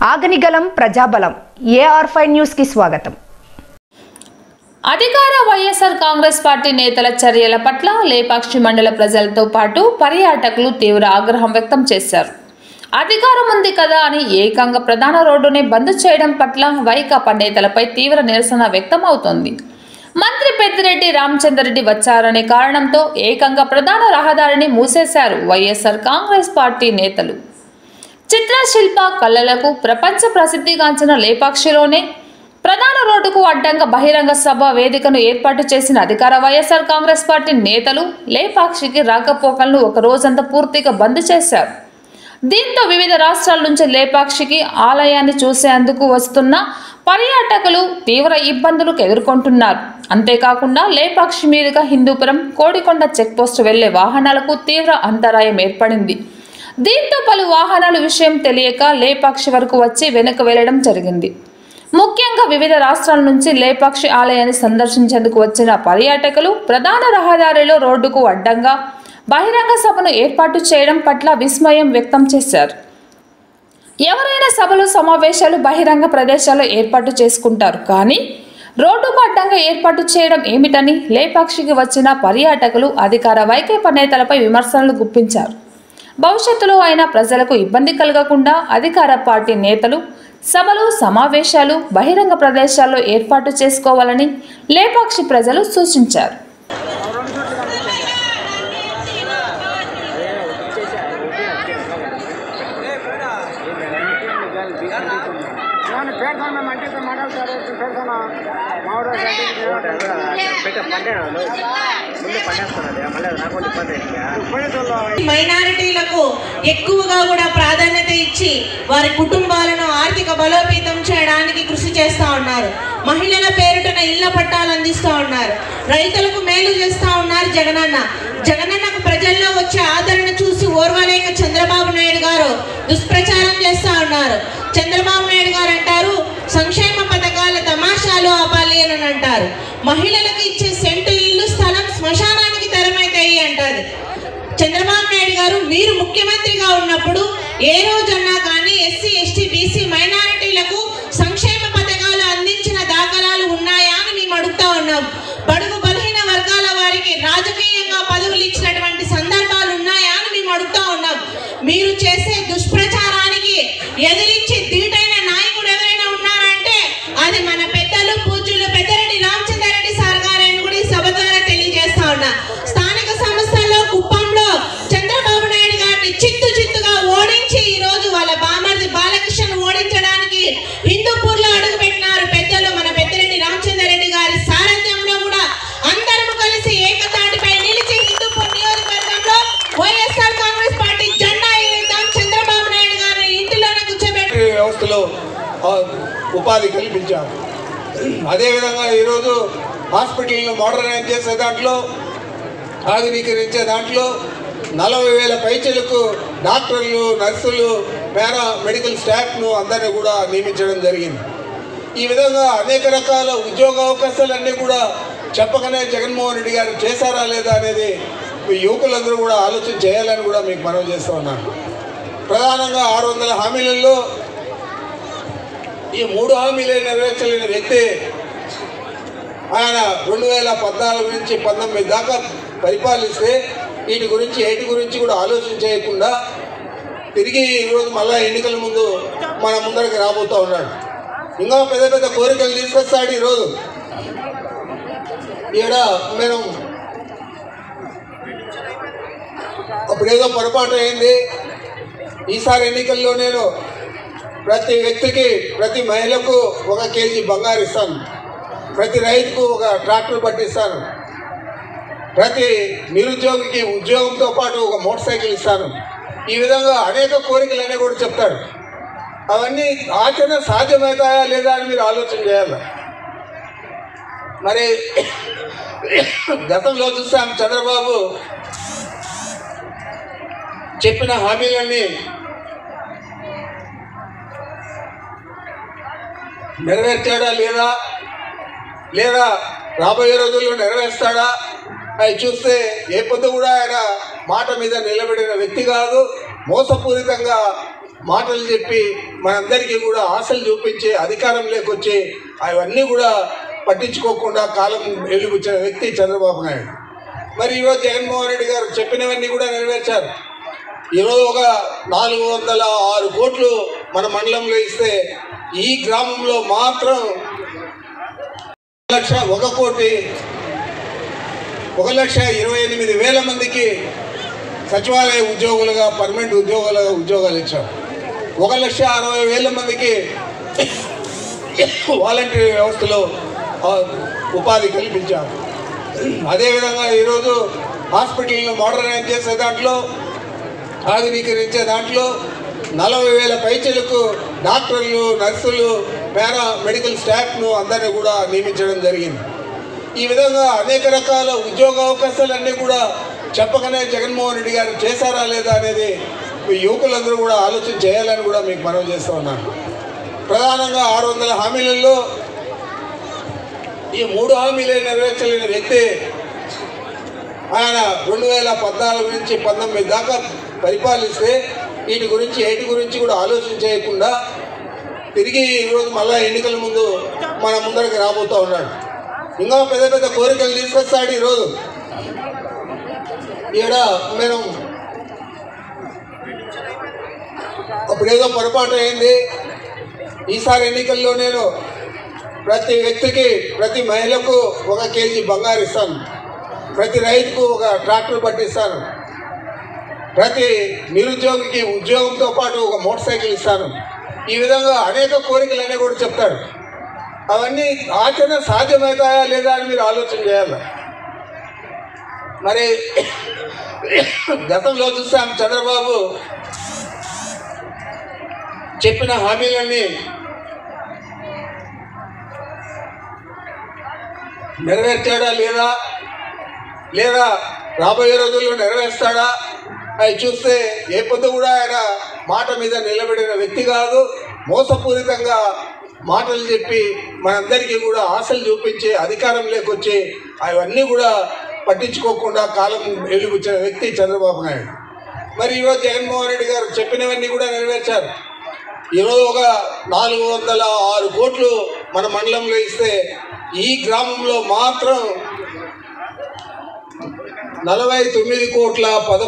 ఆగనిగలం ప్రజాబలం AR5 news కి స్వాగతం. అధికార వైఎస్ఆర్ కాంగ్రెస్ పార్టీ నేతల చర్యల పట్ల లేపాక్షి మండల ప్రజలతో పాటు పర్యాటకులు తీవ్ర ఆగ్రహం వ్యక్తం చేశారు. అధికారం ఉంది కదా అని ఏకంగా ప్రధాన రోడ్డునే బంద్ చేయడం పట్ల వైకాపా నేతలపై తీవ్ర నిరసన వ్యక్తం అవుతోంది. మంత్రి పెద్దిరెడ్డి రామచంద్రరెడ్డి వచ్చారనే కారణంతో ఏకంగా ప్రధాన రహదారిని మూసేశారు వైఎస్ఆర్ కాంగ్రెస్ పార్టీ నేతలు. చిత్రశిల్ప కళలకు ప్రపంచ ప్రసిద్ధిగాంచిన లేపాక్షిలోనే ప్రధాన రోడ్డుకు అడ్డంగా బహిరంగ సభ వేదికను ఏర్పాటు చేసిన అధికార వైఎస్ఆర్ కాంగ్రెస్ పార్టీ నేతలు లేపాక్షికి రాకపోకలను ఒక రోజంతా పూర్తిగా బంద్ చేశారు. దీంతో వివిధ రాష్ట్రాల నుంచి లేపాక్షికి ఆలయాన్ని చూసేందుకు వస్తున్న పర్యాటకులు తీవ్ర ఇబ్బందులకు ఎదుర్కొంటున్నారు. అంతేకాకుండా లేపాక్షి మీదుగా హిందూపురం, కోడికొండ చెక్పోస్ట్ వెళ్లే వాహనాలకు తీవ్ర అంతరాయం ఏర్పడింది. దీంతో పలు వాహనాల విషయం తెలియక లేపాక్షి వరకు వచ్చి వెనక్కి వెళ్లడం జరిగింది. ముఖ్యంగా వివిధ రాష్ట్రాల నుంచి లేపాక్షి ఆలయాన్ని సందర్శించేందుకు వచ్చిన పర్యాటకులు ప్రధాన రహదారిలో రోడ్డుకు అడ్డంగా బహిరంగ సభను ఏర్పాటు చేయడం పట్ల విస్మయం వ్యక్తం చేశారు. ఎవరైనా సభలు, సమావేశాలు బహిరంగ ప్రదేశాల్లో ఏర్పాటు చేసుకుంటారు, కానీ రోడ్డుకు అడ్డంగా ఏర్పాటు చేయడం ఏమిటని లేపాక్షికి వచ్చిన పర్యాటకులు అధికార వైకాపా నేతలపై విమర్శలు గుప్పించారు. భవిష్యత్తులో అయినా ప్రజలకు ఇబ్బంది కలగకుండా అధికార పార్టీ నేతలు సభలు, సమావేశాలు బహిరంగ ప్రదేశాల్లో ఏర్పాటు చేసుకోవాలని లేపాక్షి ప్రజలు సూచించారు. మైనారిటీలకు ఎక్కువగా కూడా ప్రాధాన్యత ఇచ్చి వారి కుటుంబాలను ఆర్థిక బలోపేతం చేయడానికి కృషి చేస్తూ ఉన్నారు. మహిళల పేరుటన ఇళ్ల పట్టాలు అందిస్తూ ఉన్నారు. రైతులకు మేలు చేస్తూ ఉన్నారు. జగనన్నకు ప్రజల్లో వచ్చే ఆదరణ చూసి ఓర్వలేక చంద్రబాబు నాయుడు గారు దుష్ప్రచారం చేస్తూ ఉన్నారు. చంద్రబాబు నాయుడు గారు అంటారు, సంక్షేమ పథకాల తమాషాలు ఆపాలి అని అంటారు. మహిళలకు ఇచ్చే సెంటు ఇల్లు స్థలం శ్మశానానికి తరమైతాయి అంటారు. చంద్రబాబు నాయుడు గారు మీరు ముఖ్యమంత్రిగా ఉన్నప్పుడు ఏ రోజన్నా కానీ ఎస్సీ, ఎస్టీ, బీసీ మైనారిటీలకు సంక్షేమ పథకాలు అందించిన దాఖలాలు ఉన్నాయా అని మేము అడుగుతా ఉన్నాం. బడుగు బలహీన వర్గాల వారికి రాజకీయంగా పదవులు ఇచ్చినటువంటి సందర్భాలు ఉన్నాయా అని మేము అడుగుతా ఉన్నాం. మీరు చేసే దుష్ప్రచారానికి ఎదిరించి ధీటైన నాయకుడు ఎవరైనా ఉన్నారంటే అది మన పెద్దలు, పూజ్యులు పెద్దిరెడ్డి రామచంద్రరెడ్డి సార్ గారని కూడా ఈ సభ ద్వారా తెలియజేస్తా ఉన్నా. స్థానిక సంస్థల్లో కుప్పంలో చంద్రబాబు నాయుడు గారిని చిత్తుగా ఓడించి ఈ రోజు వాళ్ళ బామర్ది బాలకృష్ణ ఓడించడానికి హిందూపూర్లో అడుగు పెట్టినారు పెద్దలు. మన పెద్దిరెడ్డి రామచంద్రరెడ్డి గారి సారథ్యంలో కూడా అందరం కలిసి ఏకతాటిపై నిలిచి హిందూపూర్ నియోజకవర్గంలో వైఎస్ఆర్ కాంగ్రెస్ పార్టీ జెండా ఎగరేద్దాం, చంద్రబాబు నాయుడు గారిని ఇంటిలోనే కూర్చోబెట్టి వ్యవస్థలో ఉపాధి కల్పించారు. అదేవిధంగా ఈరోజు హాస్పిటల్ను మోడర్నైజ్ చేసే దాంట్లో, ఆధునీకరించే దాంట్లో 40,000 పైచలకు డాక్టర్లు, నర్సులు, మెడికల్ స్టాఫ్ను అందరినీ కూడా నియమించడం జరిగింది. ఈ విధంగా అనేక రకాల ఉద్యోగ అవకాశాలన్నీ కూడా చెప్పకనే జగన్మోహన్ రెడ్డి గారు చేశారా లేదా అనేది మీ యువకులందరూ కూడా ఆలోచన చేయాలని కూడా మీకు మనవి చేస్తూ ఉన్నాను. ప్రధానంగా 600 హామీలలో ఈ 3 హామీలే నెరవేర్చలేని వ్యక్తి ఆయన 2014 నుంచి 19 దాకా పరిపాలిస్తే వీటి గురించి కూడా ఆలోచన చేయకుండా తిరిగి ఈరోజు మళ్ళా ఎన్నికల ముందు మన ముందరికి రాబోతూ ఉన్నాడు. ఇంకా పెద్ద కోరికలు తీసుకొస్తాడు. ఈరోజు ఈడ నేను అప్పుడేదో పొరపాటు అయింది, ఈసారి ఎన్నికల్లో నేను ప్రతి వ్యక్తికి, ప్రతి మహిళకు 1 కేజీ బంగారు ఇస్తాను, ప్రతి రైతుకు 1 ట్రాక్టర్ పట్టిస్తాను, ప్రతి నిరుద్యోగికి ఉద్యోగంతో పాటు 1 మోటార్ సైకిల్ ఇస్తాను. ఈ విధంగా అనేక కోరికలన్నీ కూడా చెప్తాడు. అవన్నీ ఆచరణ సాధ్యమవుతాయా లేదా అని మీరు ఆలోచన చేయాలి. మరి గతంలో చూసాం, చంద్రబాబు చెప్పిన హామీలన్నీ నెరవేర్చాడా లేదా రాబోయే రోజుల్లో నెరవేర్స్తాడా అవి చూస్తే ఏ పొద్దు కూడా ఆయన మాట మీద నిలబడిన వ్యక్తి కాదు. మోసపూరితంగా మాటలు చెప్పి మనందరికీ కూడా ఆశలు చూపించి అధికారం లేకొచ్చి అవన్నీ కూడా పట్టించుకోకుండా కాలం వెలుగుచ్చిన వ్యక్తి చంద్రబాబు నాయుడు. మరి ఈరోజు జగన్మోహన్ రెడ్డి గారు చెప్పినవన్నీ కూడా నెరవేర్చారు. ఈరోజు ఒక 406 కోట్లు మన మండలంలో ఇస్తే ఈ గ్రామంలో మాత్రం 1,28,000 మందికి సచివాలయ ఉద్యోగులుగా పర్మనెంట్ ఉద్యోగాలు ఇచ్చాం. 1,60,000 మందికి వాలంటీర్ వ్యవస్థలో ఉపాధి కల్పించాం. అదేవిధంగా ఈరోజు హాస్పిటల్ను మోడర్నైజ్ చేసే దాంట్లో ఆధునీకరించే దాంట్లో 40,000 పైచలకు డాక్టర్లు, నర్సులు, మెడికల్ స్టాఫ్ను అందరినీ కూడా నియమించడం జరిగింది. ఈ విధంగా అనేక రకాల ఉద్యోగ అవకాశాలన్నీ కూడా చెప్పకనే జగన్మోహన్ రెడ్డి గారు చేశారా లేదా అనేది మీ యువకులందరూ కూడా ఆలోచన చేయాలని కూడా మీకు మనవి చేస్తూ ఉన్నాను. ప్రధానంగా 600 హామీలలో ఈ 3 హామీలే నెరవేర్చలేని వ్యక్తి ఆయన 2014 నుంచి 19 దాకా పరిపాలిస్తే వీటి గురించి కూడా ఆలోచన చేయకుండా తిరిగి ఈరోజు మళ్ళీ ఎన్నికల ముందు మన ముందరికి రాబోతూ ఉన్నాడు. ఇంకా పెద్ద పెద్ద కోరికలు తీసుకొస్తాడు. ఈరోజు ఈడ నేను అప్పుడేదో పొరపాటు అయింది, ఈసారి ఎన్నికల్లో నేను ప్రతి వ్యక్తికి, ప్రతి మహిళకు 1 కేజీ బంగారు ఇస్తాను, ప్రతి రైతుకు 1 ట్రాక్టర్ పట్టిస్తాను, ప్రతి నిరుద్యోగికి ఉద్యోగంతో పాటు 1 మోటార్ సైకిల్ ఇస్తాను. ఈ విధంగా అనేక కోరికలన్నీ కూడా చెప్తాడు. అవన్నీ ఆచరణ సాధ్యమవుతాయా లేదా అని మీరు ఆలోచన చేయాలి. మరి గతంలో చూసాం చంద్రబాబు చెప్పిన హామీలన్నీ నెరవేర్చాడా లేదా రాబోయే రోజుల్లో నెరవేర్స్తాడా అవి చూస్తే ఏ పొద్దు కూడా ఆయన మాట మీద నిలబడిన వ్యక్తి కాదు. మోసపూరితంగా మాటలు చెప్పి మనందరికీ కూడా ఆశలు చూపించి అధికారం లేకొచ్చి అవన్నీ కూడా పట్టించుకోకుండా కాలం వెలుగుచ్చిన వ్యక్తి చంద్రబాబు నాయుడు. మరి ఈరోజు జగన్మోహన్ రెడ్డి గారు చెప్పినవన్నీ కూడా నెరవేర్చారు. ఈరోజు ఒక 406 కోట్లు మన మండలంలో ఇస్తే ఈ గ్రామంలో మాత్రం 49,11